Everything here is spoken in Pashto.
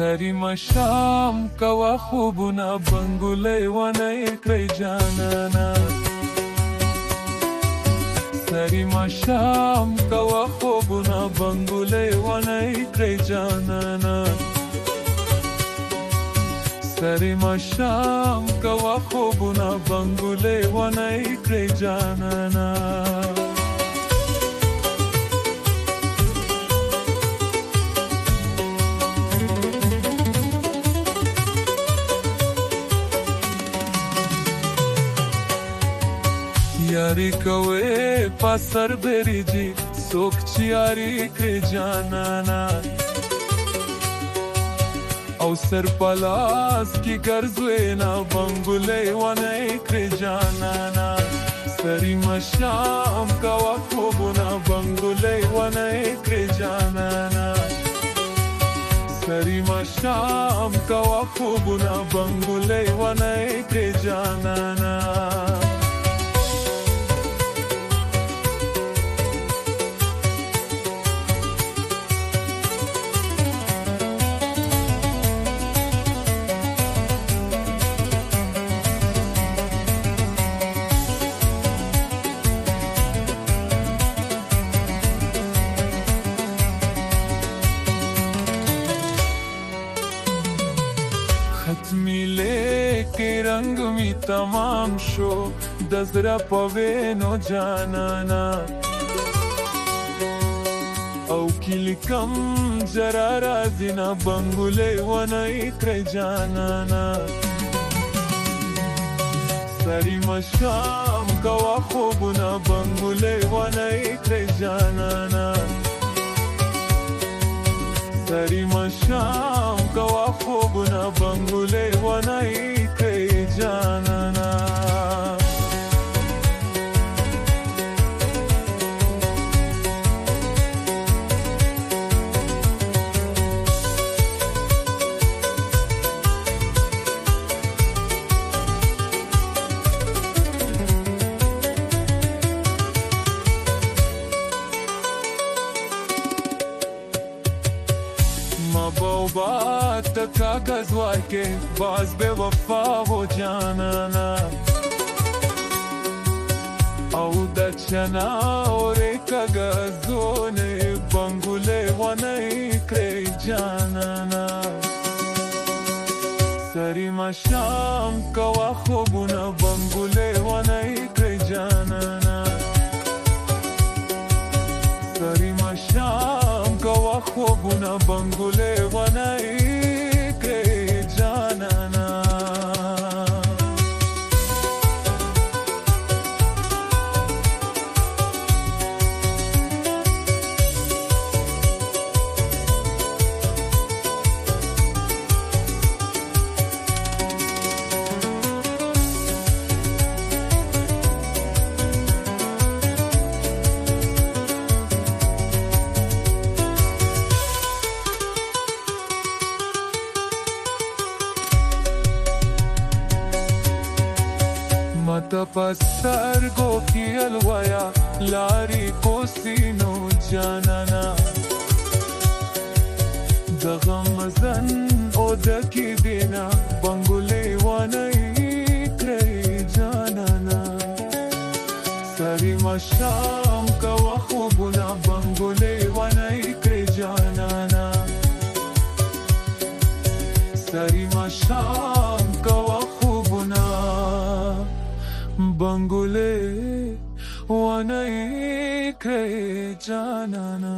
سری مشام کوا خوبونه بنګولې ونه کړی جانانا سری مشام کوا خوبونه بنګولې ونه کړی جانانا سری مشام کوا خوبونه بنګولې ونه کړی جانانا یاری کوي پاسر بریجی سوک چیاری کړی جانانا او سر پلاس کی ګرځوي نا بنګولې ونه کړی جانانا سری مشام کوا خوبونه بنګولې ونه کړی جانانا سری مشام کوا خوبونه بنګولې ونه کړی جانانا मिले के रंग में तमाम शो दजरा पवेनो जानाना او کلی کم جرا رازینا بنګولې ونه کړی جانانا سری مشام کوا خوبونه بنګولې ونه کړی جانانا سری مشام کوا خوبونه بنګولې ونه کړی جانانا بات کاغذ واکه باز به وفا و جانانا او د چنا اور کاغذونه بنګولې ونه کړی جانانا سری مشام کوا خوبونه بنګولې ونه کړی جانانا سری مشام کوا خوبونه بنګولې ونه کړی جانانا متا پسر گو کیل ویا لاری کوسینو جانانا دغم زن او دکی دینا بنګولې ونه کړی جانانا سری مشام کوا خوبونه بنګولې ونه کړی جانانا سری مشام کوا خوبونه بنګولې ونه کړی جانانا